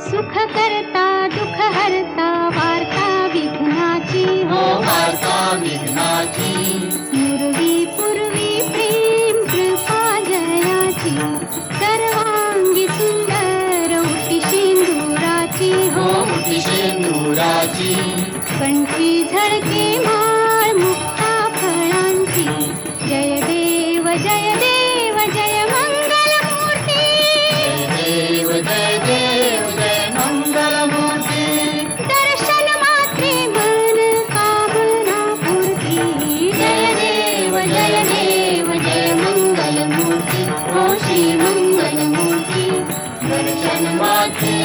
सुख करता दुःख हरता वार्ता विघ्नाची हो वार्ता विघ्नाची पूर्वी पूर्वी प्रेम कृपा जयाची सर्वांगी सुंदर उटी शेंदुराची हो उटी शेंदुराची कंठी झळके माळ मुक्ता फळांची जय देव जय देव जय मंगल मूर्ती जय देव जय मंगल मूर्ती दर्शन मात्रे मन कामना पूर्ती जय देव जय मंगल मूर्ती हो श्री मंगल मूर्ती दर्शन मात्रे